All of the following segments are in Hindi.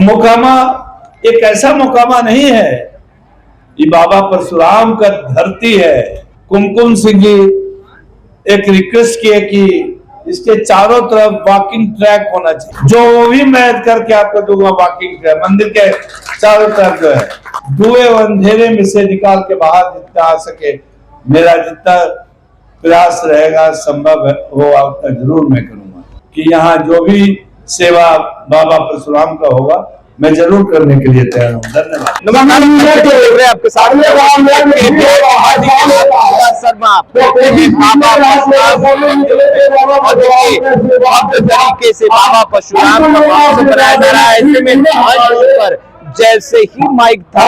मोकामा एक ऐसा मोकामा नहीं है, ये बाबा परशुराम का धरती है। कुमकुम सिंह जी एक रिक्वेस्ट किए कि इसके चारों तरफ वॉकिंग ट्रैक होना चाहिए, जो वो भी मैं करके आपको दूंगा। वॉकिंग ट्रैक मंदिर के चारों तरफ जो है, धुएं अंधेरे में से निकाल के बाहर जितना आ सके, मेरा जितना प्रयास रहेगा संभव हो उतना जरूर मैं करूंगा कि यहाँ जो भी सेवा बाबा परशुराम का होगा मैं जरूर करने के लिए तैयार हूँ। धन्यवाद। आपके साथ तरीके से बाबा परशुराम का बनाया जा रहा है। ऐसे में पर जैसे ही माइक था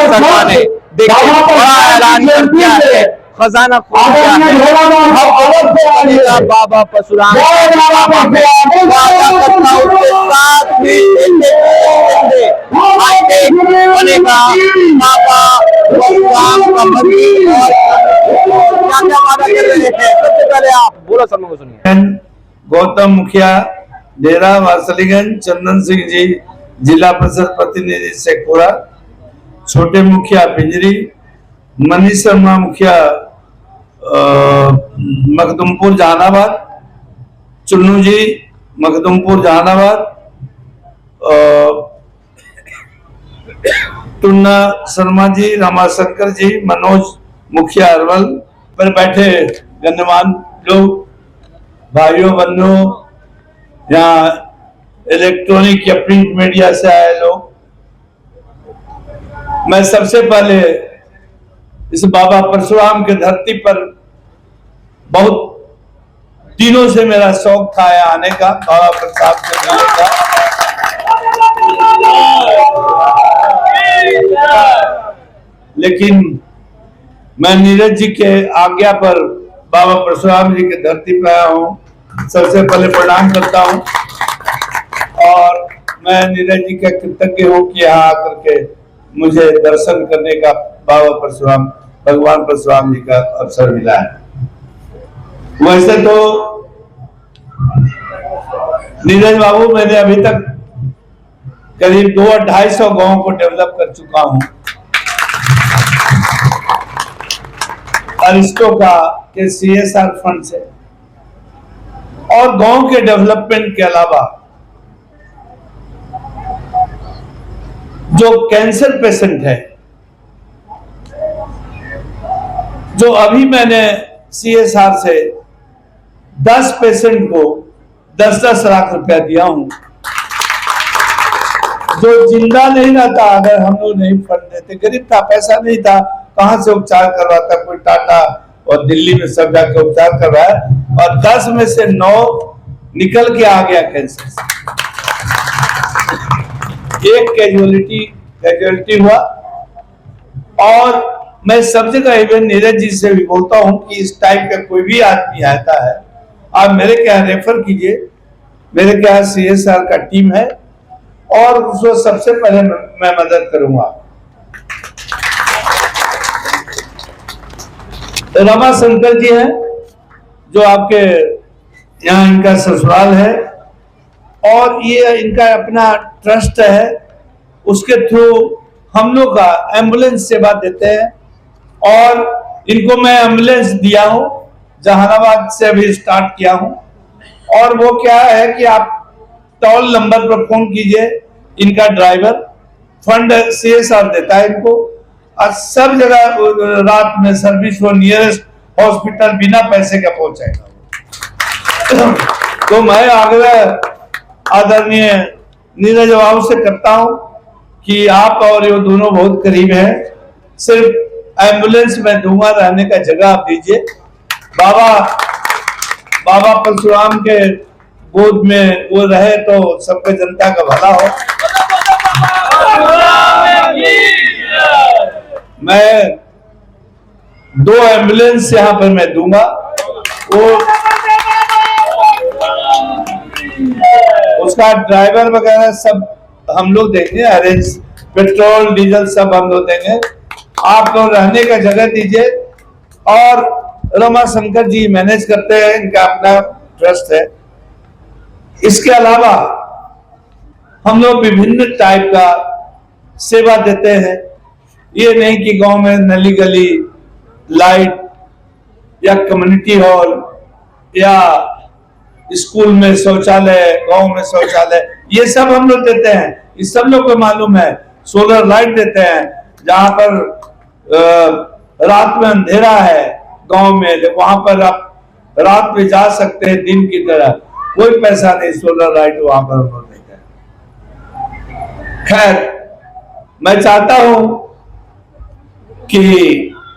शर्मा ने देखिए बड़ा ऐलान कर दिया है, खजाना खोल दिया है। बाबा परशुराम बनेगा बाबा परशुराम का मंदिर। क्या क्या वादा कर रहे हैं, सबसे पहले आप बोलो, सब लोगों को सुनिए। गौतम मुखिया डेरा वासलीगंज, चंदन सिंह जी जिला परिषद प्रतिनिधि शेखपुरा, छोटे मुखिया पिंजरी, मनीष शर्मा मुखिया मखदुमपुर जहानाबाद, चुन्नू जी मखदुमपुर जहानाबाद, टुन्ना शर्मा जी, रामाशंकर जी, मनोज मुखिया अरवल पर बैठे गण्यमान लोग, भाइयों बंधुओं, यहाँ इलेक्ट्रॉनिक या प्रिंट मीडिया से आए लोग, मैं सबसे पहले इस बाबा परशुराम के धरती पर बहुत दिनों से मेरा शौक था यहाँ आने का, बाबा परशुराम के मिलने का, लेकिन मैं नीरज जी के आज्ञा पर बाबा परशुराम जी के धरती पर आया हूँ। सबसे पहले प्रणाम करता हूँ और मैं नीरज जी का कृतज्ञ हूँ कि यहाँ आकर के मुझे दर्शन करने का बाबा परशुराम भगवान परशुराम जी का अवसर मिला है। वैसे तो नीरज बाबू मैंने अभी तक करीब 200-250 गांवों को डेवलप कर चुका हूं, अरिस्टो का के CSR फंड से, और गांव के डेवलपमेंट के अलावा जो कैंसर पेशेंट है, जो अभी मैंने CSR से 10 पेशेंट को 10-10 लाख रुपया दिया हूं, जो जिंदा नहीं रहता अगर हम लोग नहीं फंड देते, गरीब था, पैसा नहीं था, कहां से उपचार करवाता, कोई टाटा और दिल्ली में सब जाकर उपचार करवाया, और 10 में से 9 निकल के आ गया कैंसर से। एक कैजुअलिटी हुआ। और मैं सब जगह इवन नीरज जी से भी बोलता हूं कि इस टाइप का कोई भी आदमी आता है, आप मेरे क्या रेफर कीजिए, मेरे क्या CSR का टीम है और उसको सबसे पहले मैं मदद करूंगा। रमाशंकर जी हैं जो आपके यहाँ इनका ससुराल है और ये इनका अपना ट्रस्ट है, उसके थ्रू हम लोग का एम्बुलेंस सेवा देते हैं और इनको मैं एम्बुलेंस दिया हूं, जहानाबाद से भी स्टार्ट किया हूं। और वो क्या है कि आप टोल नंबर पर फोन कीजिए, इनका ड्राइवर फंड CSR देता है इनको, और सब जगह रात में सर्विस हो, नियरेस्ट हॉस्पिटल बिना पैसे का पहुंचाएगा। तो मैं आग्रह आदरणीय नीरज बाबू से करता हूं कि आप और ये दोनों बहुत करीब हैं, सिर्फ एम्बुलेंस में दूंगा, रहने का जगह आप दीजिए। बाबा परशुराम के गोद में वो रहे तो सबके जनता का भला हो। मैं 2 एम्बुलेंस यहाँ पर मैं दूंगा, वो उसका ड्राइवर वगैरह सब हम लोग देंगे, अरेंज पेट्रोल डीजल सब हम लोग देंगे, आप लोग रहने का जगह दीजिए। और रमाशंकर जी मैनेज करते हैं, इनका अपना ट्रस्ट है। इसके अलावा हम लोग विभिन्न टाइप का सेवा देते हैं। ये नहीं कि गांव में नली गली, लाइट या कम्युनिटी हॉल या स्कूल में शौचालय, गांव में शौचालय, ये सब हम लोग देते हैं। इस सब लोग को मालूम है। सोलर लाइट देते हैं, जहां पर रात में अंधेरा है गांव में, वहां पर आप रात में जा सकते हैं दिन की तरह, कोई पैसा नहीं, सोलर लाइट वहां पर हम लोग देते हैं। खैर, मैं चाहता हूं कि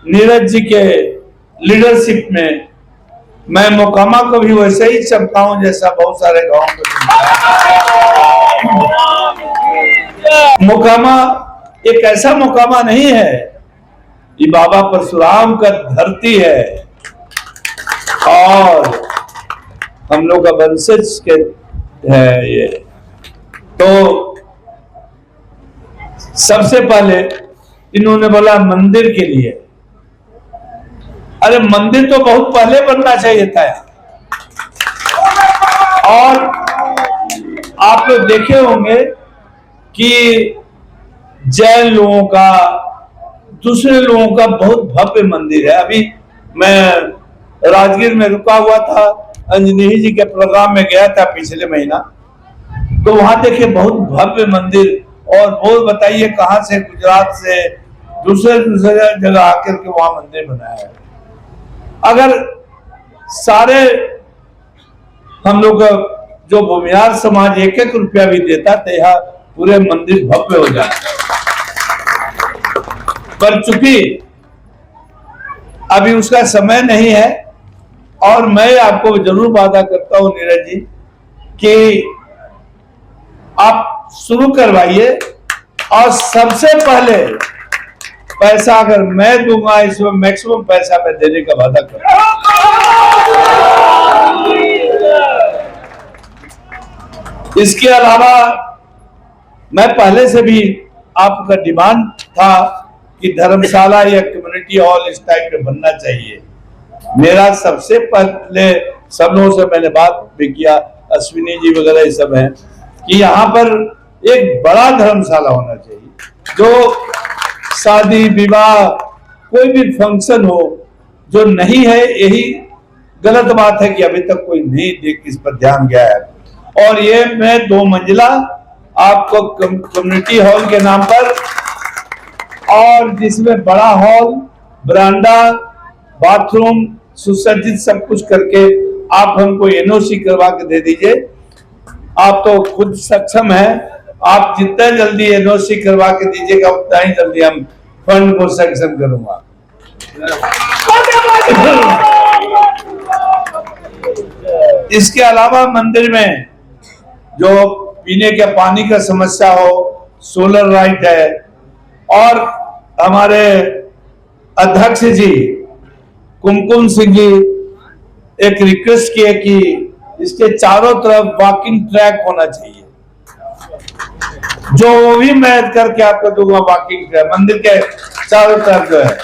नीरज जी के लीडरशिप में मैं मोकामा को भी वैसे ही चमकाऊं जैसा बहुत सारे गांव में मोकामा एक ऐसा मोकामा नहीं है, ये बाबा परशुराम का धरती है और हम लोग का वंशज के है ये। तो सबसे पहले इन्होंने बोला मंदिर के लिए। अरे मंदिर तो बहुत पहले बनना चाहिए था। और आप लोग देखे होंगे कि जैन लोगों का, दूसरे लोगों का बहुत भव्य मंदिर है। अभी मैं राजगीर में रुका हुआ था, अंजनी जी के प्रोग्राम में गया था पिछले महीना, तो वहां देखे बहुत भव्य मंदिर। और वो बताइए कहां से, गुजरात से, दूसरे जगह आकर के वहां मंदिर बनाया है। अगर सारे हम लोग जो भूमिहार समाज 1-1 रुपया भी देता तो यहाँ पूरे मंदिर भव्य हो जाता। पर चूंकि अभी उसका समय नहीं है, और मैं आपको जरूर वादा करता हूं नीरज जी कि आप शुरू करवाइए, और सबसे पहले पैसा अगर मैं दूंगा, इसमें मैक्सिमम पैसा मैं देने का वादा करूंगा। इसके अलावा मैं पहले से भी आपका डिमांड था कि धर्मशाला या कम्युनिटी हॉल इस टाइप में बनना चाहिए। मेरा सबसे पहले सब लोगों से मैंने बात भी किया, अश्विनी जी वगैरह ये सब हैं, कि यहाँ पर एक बड़ा धर्मशाला होना चाहिए, जो शादी विवाह कोई भी फंक्शन हो, जो नहीं है, यही गलत बात है कि अभी तक कोई नहीं देख इस पर ध्यान गया है। और ये मैं 2 मंजिला आपको कम्युनिटी हॉल के नाम पर, और जिसमें बड़ा हॉल, बरांडा, बाथरूम सुसज्जित सब कुछ करके आप हमको एनओसी करवा के दे दीजिए। आप तो खुद सक्षम हैं, आप जितना जल्दी एनओसी करवा के दीजिएगा उतना ही जल्दी हम फंड को सैंक्शन करूंगा। इसके अलावा मंदिर में जो पीने के पानी का समस्या हो, सोलर लाइट है, और हमारे अध्यक्ष जी कुमकुम सिंह जी एक रिक्वेस्ट किए कि इसके चारों तरफ वॉकिंग ट्रैक होना चाहिए, जो वो भी मैं करके आपको दूंगा। वॉकिंग ट्रैक मंदिर के चारों तरफ जो है।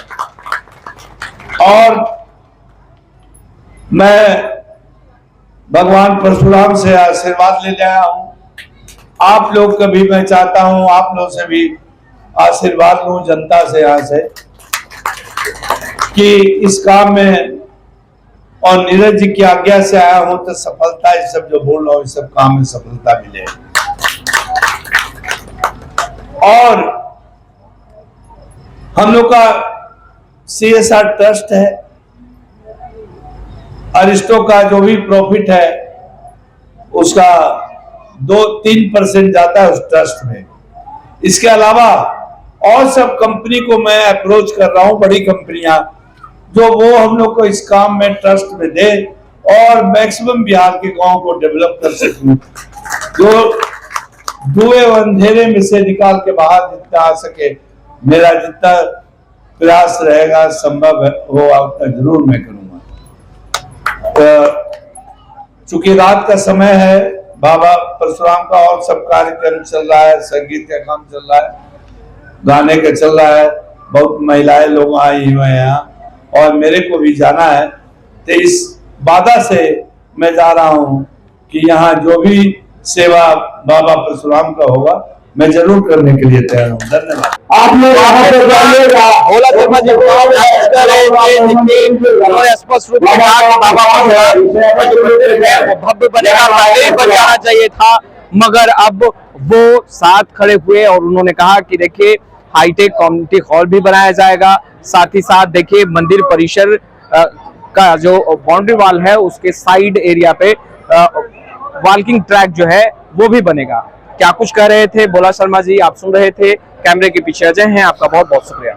और मैं भगवान परशुराम से आशीर्वाद ले आया हूं। आप लोग का भी मैं चाहता हूं, आप लोग से भी आशीर्वाद लूं, जनता से यहाँ से, कि इस काम में, और नीरज जी की आज्ञा से आया हूं तो सफलता, इस सब जो बोल रहा हूं, इस सब काम में सफलता मिले। और हम लोग का CSR ट्रस्ट है, अरिस्टो का जो भी प्रॉफिट है उसका 2-3% जाता है उस ट्रस्ट में। इसके अलावा और सब कंपनी को मैं अप्रोच कर रहा हूं, बड़ी कंपनियां, जो वो हम लोग को इस काम में ट्रस्ट में दे और मैक्सिमम बिहार के गांव को डेवलप कर सकें, जो धुएं अंधेरे में से निकाल के बाहर जितना आ सके, मेरा जितना प्रयास रहेगा संभव हो उतना जरूर मैं करूंगा। चूंकि रात का समय है, बाबा परशुराम का और सब कार्यक्रम चल रहा है, संगीत का काम चल रहा है, गाने का चल रहा है, बहुत महिलाएं लोग आई हुए हैं यहाँ, और मेरे को भी जाना है। तो इस वादा से मैं जा रहा हूं कि यहाँ जो भी सेवा बाबा परशुराम का होगा, मैं जरूर करने के लिए तैयार हूँ। धन्यवाद। आपने भोला शर्मा जी को उन्होंने स्पष्ट रूप से कहा कि बाबा परशुराम का जो मंदिर है वो भव्य बनेगा, पहले बन जाना चाहिए था, मगर अब वो साथ खड़े हुए और उन्होंने कहा कि देखिए हाईटेक कम्युनिटी हॉल भी बनाया जाएगा, साथ ही साथ देखिए मंदिर परिसर का जो बाउंड्री वॉल है उसके साइड एरिया पे वॉकिंग ट्रैक जो है वो भी बनेगा। क्या कुछ कह रहे थे भोला शर्मा जी, आप सुन रहे थे। कैमरे के पीछे अजय हैं, आपका बहुत बहुत शुक्रिया।